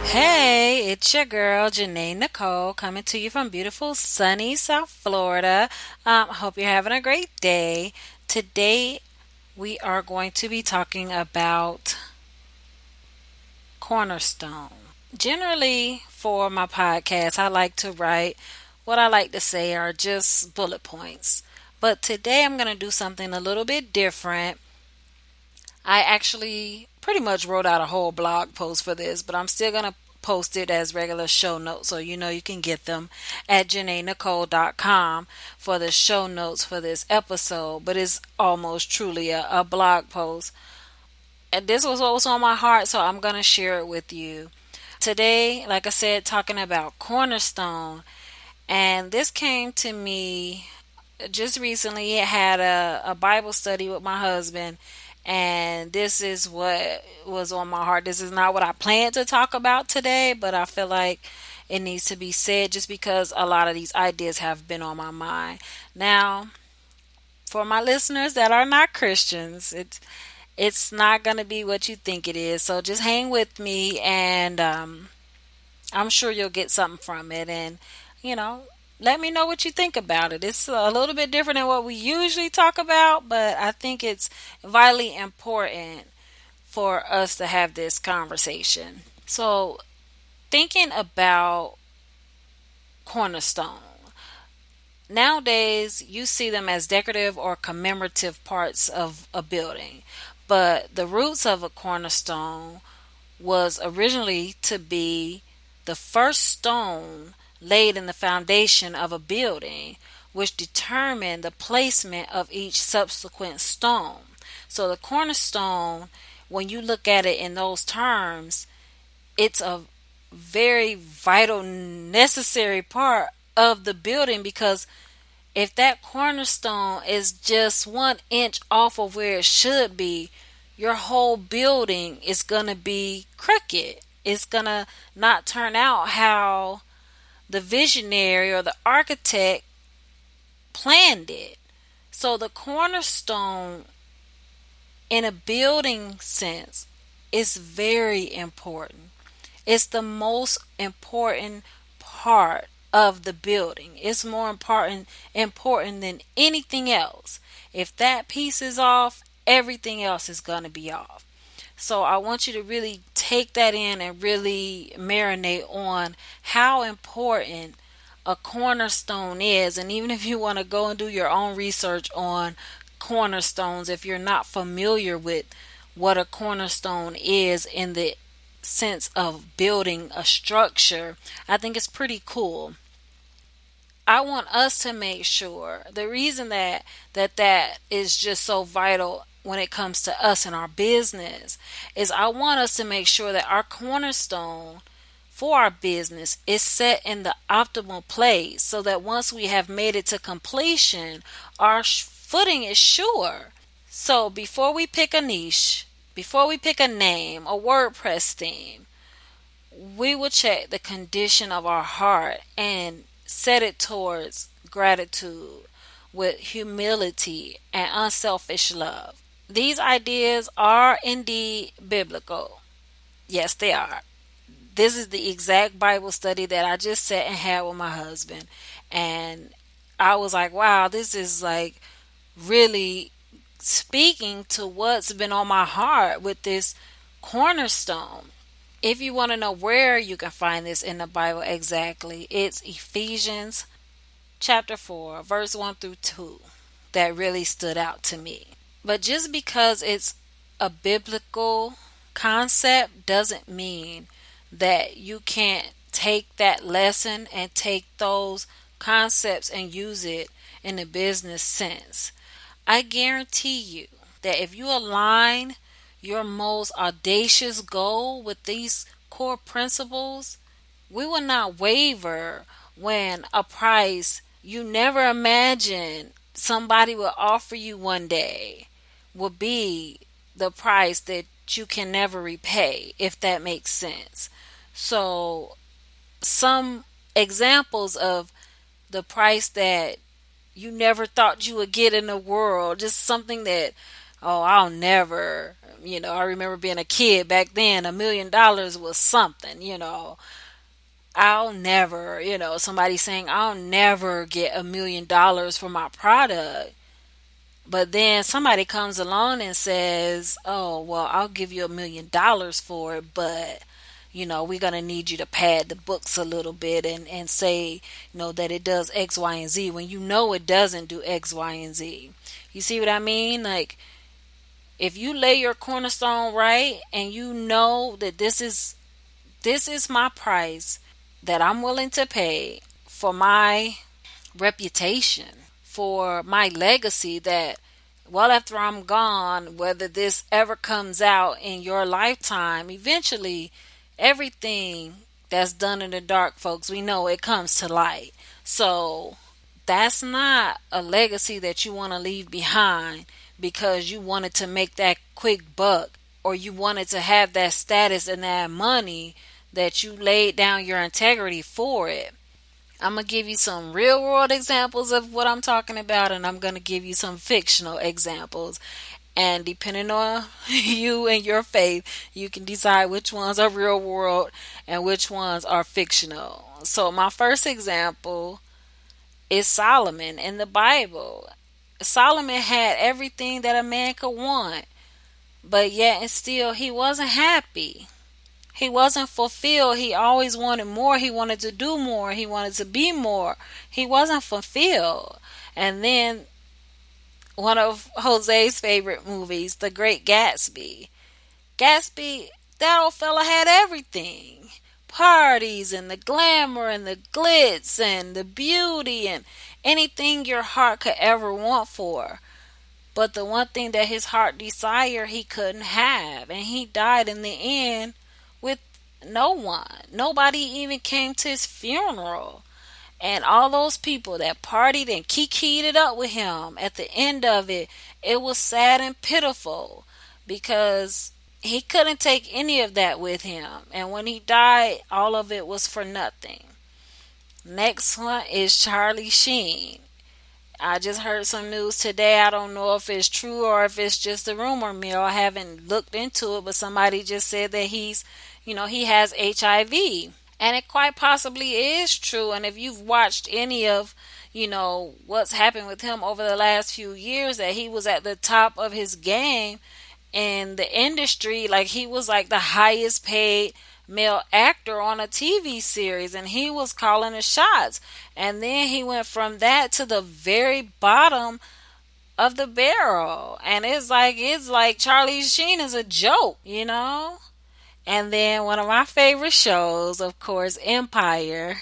Hey, it's your girl Janae Nicole coming to you from beautiful sunny South Florida. Hope you're having a great day. Today we are going to be talking about Cornerstone. Generally, for my podcast, I like to write what I like to say are just bullet points. But today I'm going to do something a little bit different. I actually pretty much wrote out a whole blog post for this, but I'm still going to post it as regular show notes so you know you can get them at janaenicole.com for the show notes for this episode. But it's almost truly a blog post. And this was what was on my heart, so I'm going to share it with you. Today, like I said, talking about Cornerstone, and this came to me just recently. I had a Bible study with my husband, and this is what was on my heart. This is not what I planned to talk about today, but I feel like it needs to be said just because a lot of these ideas have been on my mind. Now, for my listeners that are not Christians, it's not going to be what you think it is. So just hang with me, and I'm sure you'll get something from it. And, you know, let me know what you think about it. It's a little bit different than what we usually talk about, but I think it's vitally important for us to have this conversation. So, thinking about Cornerstone. Nowadays, you see them as decorative or commemorative parts of a building, but the roots of a cornerstone was originally to be the first stone laid in the foundation of a building, which determined the placement of each subsequent stone. So the cornerstone, when you look at it in those terms, it's a very vital, necessary part of the building, because if that cornerstone is just 1 inch off of where it should be, your whole building is going to be crooked. It's going to not turn out how the visionary or the architect planned it. So the cornerstone in a building sense is very important. It's the most important part of the building. It's more important than anything else. If that piece is off, everything else is going to be off. So I want you to really take that in and really marinate on how important a cornerstone is. And even if you want to go and do your own research on cornerstones, if you're not familiar with what a cornerstone is in the sense of building a structure, I think it's pretty cool. I want us to make sure the reason that is just so vital when it comes to us and our business is I want us to make sure that our cornerstone for our business is set in the optimal place so that once we have made it to completion, our footing is sure. So before we pick a niche, before we pick a name, a WordPress theme, we will check the condition of our heart and set it towards gratitude with humility and unselfish love. These ideas are indeed biblical. Yes, they are. This is the exact Bible study that I just sat and had with my husband. And I was like, wow, this is like really speaking to what's been on my heart with this cornerstone. If you want to know where you can find this in the Bible exactly, it's Ephesians chapter 4, verse 1 through 2 that really stood out to me. But just because it's a biblical concept doesn't mean that you can't take that lesson and take those concepts and use it in a business sense. I guarantee you that if you align your most audacious goal with these core principles, we will not waver when a price you never imagined somebody will offer you one day will be the price that you can never repay, if that makes sense. So, some examples of the price that you never thought you would get in the world, just something that, oh, I'll never I remember being a kid back then, $1 million was something. I'll never, somebody saying, I'll never get $1 million for my product. But then somebody comes along and says, oh, well, I'll give you $1 million for it, but we're going to need you to pad the books a little bit and say, that it does X, Y, and Z when it doesn't do X, Y, and Z. You see what I mean? Like, if you lay your cornerstone right and you know that this is my price that I'm willing to pay for my reputation, for my legacy, that well after I'm gone, whether this ever comes out in your lifetime, eventually everything that's done in the dark, folks, we know it comes to light. So that's not a legacy that you want to leave behind because you wanted to make that quick buck, or you wanted to have that status and that money, that you laid down your integrity for it. I'm going to give you some real world examples of what I'm talking about, and I'm going to give you some fictional examples. And depending on you and your faith, you can decide which ones are real world and which ones are fictional. So, my first example is Solomon in the Bible. Solomon had everything that a man could want, but yet and still he wasn't happy. He wasn't fulfilled. He always wanted more. He wanted to do more. He wanted to be more. He wasn't fulfilled. And then one of Jose's favorite movies, The Great Gatsby. Gatsby, that old fella had everything. Parties and the glamour and the glitz and the beauty and anything your heart could ever want for. But the one thing that his heart desired, he couldn't have. And he died in the end with no one. Nobody even came to his funeral. And all those people that partied and kikied it up with him, at the end of it, it was sad and pitiful because he couldn't take any of that with him. And when he died, all of it was for nothing. Next one is Charlie Sheen. I just heard some news today. I don't know if it's true or if it's just a rumor mill. I haven't looked into it, but somebody just said that he has HIV. And it quite possibly is true. And if you've watched any of, what's happened with him over the last few years, that he was at the top of his game in the industry. Like, he was like the highest paid male actor on a TV series, and he was calling the shots. And then he went from that to the very bottom of the barrel. And it's like Charlie Sheen is a joke. And then one of my favorite shows, of course, Empire,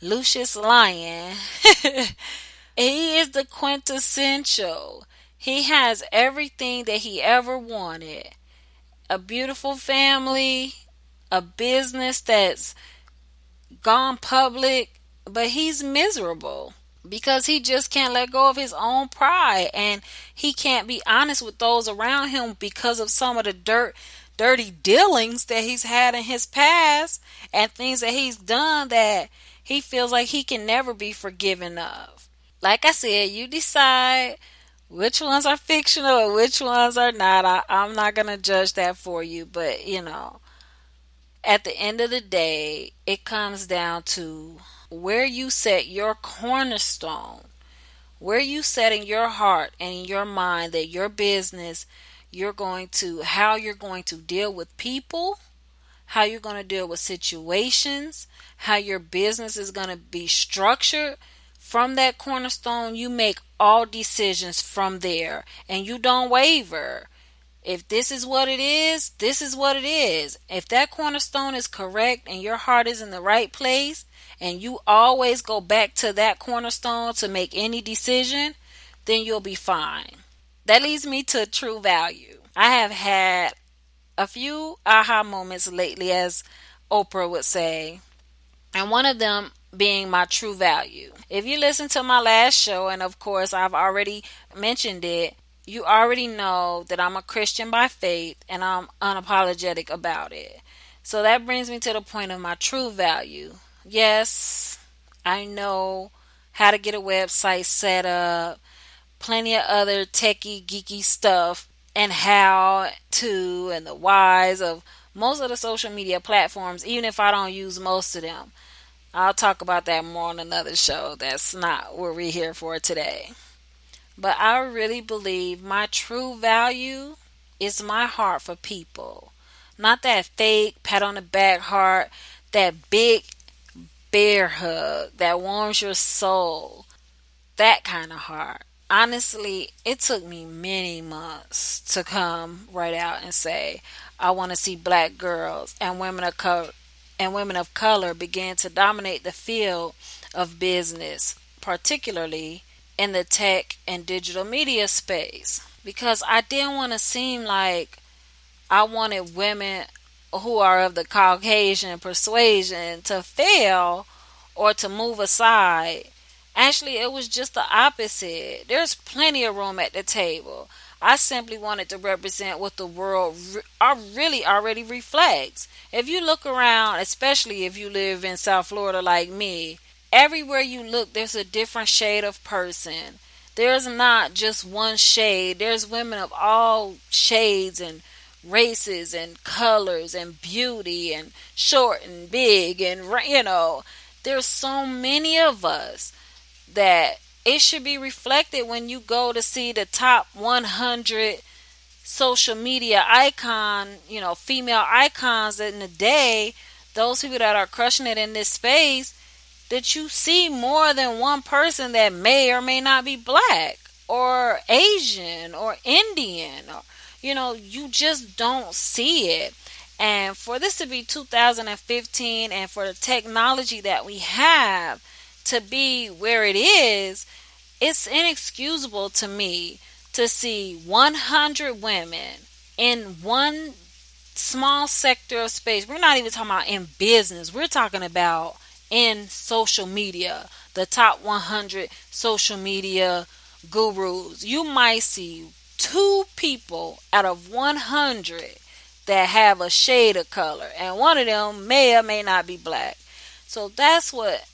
Lucius Lyon. He is the quintessential. He has everything that he ever wanted. A beautiful family, a business that's gone public, but he's miserable because he just can't let go of his own pride, and he can't be honest with those around him because of some of the dirty dealings that he's had in his past and things that he's done that he feels like he can never be forgiven of. Like I said, you decide which ones are fictional and which ones are not. I'm not going to judge that for you, but at the end of the day, it comes down to where you set your cornerstone, where you set in your heart and in your mind that your business, how you're going to deal with people, how you're going to deal with situations, how your business is going to be structured. From that cornerstone, you make all decisions from there, and you don't waver. If this is what it is, this is what it is. If that cornerstone is correct and your heart is in the right place, and you always go back to that cornerstone to make any decision, then you'll be fine. That leads me to true value. I have had a few aha moments lately, as Oprah would say, and one of them being my true value. If you listen to my last show, and of course I've already mentioned it, you already know that I'm a Christian by faith and I'm unapologetic about it. So that brings me to the point of my true value. Yes, I know how to get a website set up, plenty of other techie, geeky stuff. and how to and the whys of most of the social media platforms, even if I don't use most of them. I'll talk about that more on another show. That's not what we're here for today. But I really believe my true value is my heart for people. Not that fake pat on the back heart, that big bear hug that warms your soul. That kind of heart. Honestly, it took me many months to come right out and say, I want to see black girls and women of color begin to dominate the field of business, particularly in the tech and digital media space. Because I didn't want to seem like I wanted women who are of the Caucasian persuasion to fail or to move aside. Actually, it was just the opposite. There's plenty of room at the table. I simply wanted to represent what the world really already reflects. If you look around, especially if you live in South Florida like me, everywhere you look, there's a different shade of person. There's not just one shade. There's women of all shades and races and colors and beauty and short and big and there's so many of us that it should be reflected when you go to see the top 100 social media icon, female icons in the day, those people that are crushing it in this space, that you see more than one person that may or may not be black or Asian or Indian or you just don't see it. And for this to be 2015 and for the technology that we have to be where it is, it's inexcusable to me to see 100 women in one small sector of space. We're not even talking about in business. We're talking about in social media, the top 100 social media gurus. You might see 2 people out of 100 that have a shade of color, and one of them may or may not be black. So that's what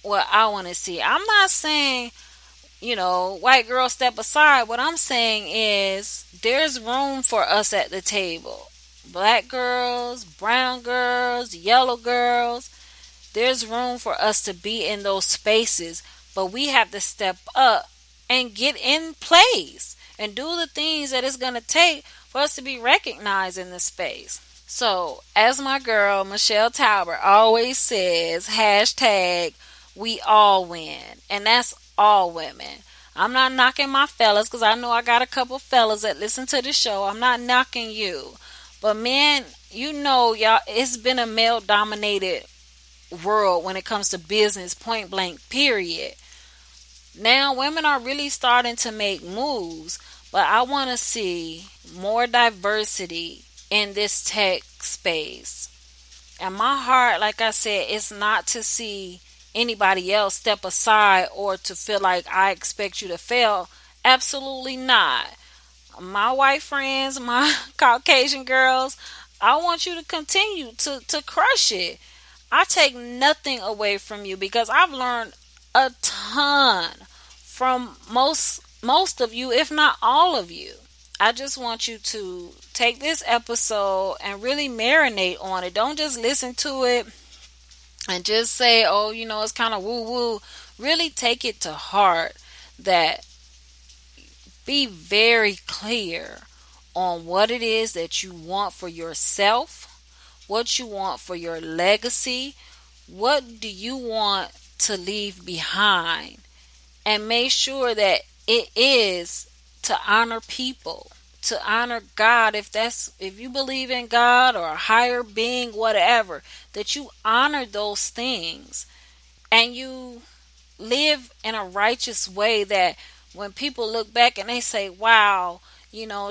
I want to see. I'm not saying, white girls step aside. What I'm saying is there's room for us at the table. Black girls, brown girls, yellow girls. There's room for us to be in those spaces, but we have to step up and get in place and do the things that it's going to take for us to be recognized in this space. So, as my girl Michelle Talbert always says, hashtag we all win. And that's all women. I'm not knocking my fellas because I know I got a couple fellas that listen to the show. I'm not knocking you. But men, y'all, it's been a male dominated world when it comes to business, point blank, period. Now women are really starting to make moves, but I want to see more diversity in this tech space. And my heart, like I said, is not to see anybody else step aside or to feel like I expect you to fail. Absolutely not. My white friends, my Caucasian girls, I want you to continue to crush it. I take nothing away from you because I've learned a ton from most of you, if not all of you. I just want you to take this episode and really marinate on it. Don't just listen to it and just say, oh, it's kind of woo-woo. Really take it to heart. That be very clear on what it is that you want for yourself, what you want for your legacy, what do you want to leave behind, and make sure that it is to honor people, to honor God. If you believe in God or a higher being, whatever, that you honor those things and you live in a righteous way, that when people look back and they say, wow,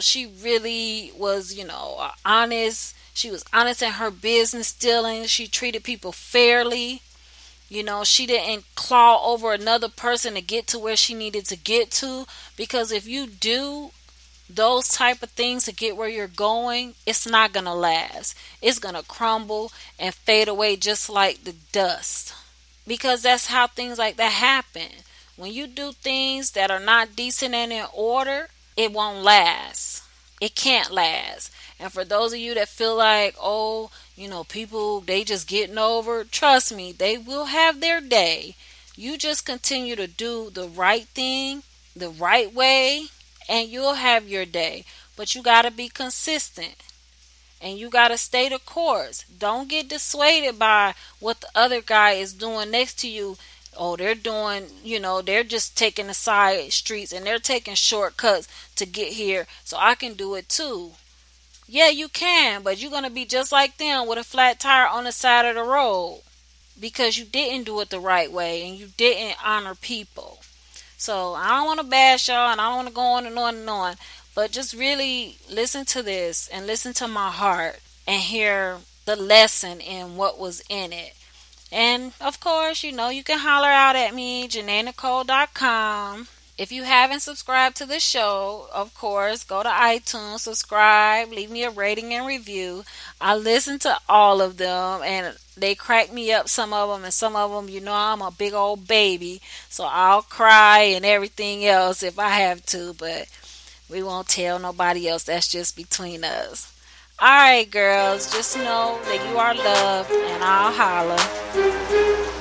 she really was, honest. She was honest in her business dealings. She treated people fairly. She didn't claw over another person to get to where she needed to get to. Because if you do those type of things to get where you're going, it's not going to last. It's going to crumble and fade away just like the dust. Because that's how things like that happen. When you do things that are not decent and in order, it won't last. It can't last. And for those of you that feel like, oh, people, they just getting over, trust me, they will have their day. You just continue to do the right thing the right way, and you'll have your day. But you got to be consistent. And you got to stay the course. Don't get dissuaded by what the other guy is doing next to you. Oh, they're doing, they're just taking the side streets and they're taking shortcuts to get here, so I can do it too. Yeah, you can, but you're going to be just like them with a flat tire on the side of the road because you didn't do it the right way and you didn't honor people. So I don't want to bash y'all and I don't want to go on and on and on. But just really listen to this and listen to my heart and hear the lesson in what was in it. And of course, you can holler out at me, JanaeNicole.com. If you haven't subscribed to the show, of course, go to iTunes, subscribe, leave me a rating and review. I listen to all of them and they crack me up, some of them, and some of them, I'm a big old baby. So I'll cry and everything else if I have to, but we won't tell nobody else. That's just between us. Alright, girls, just know that you are loved and I'll holler.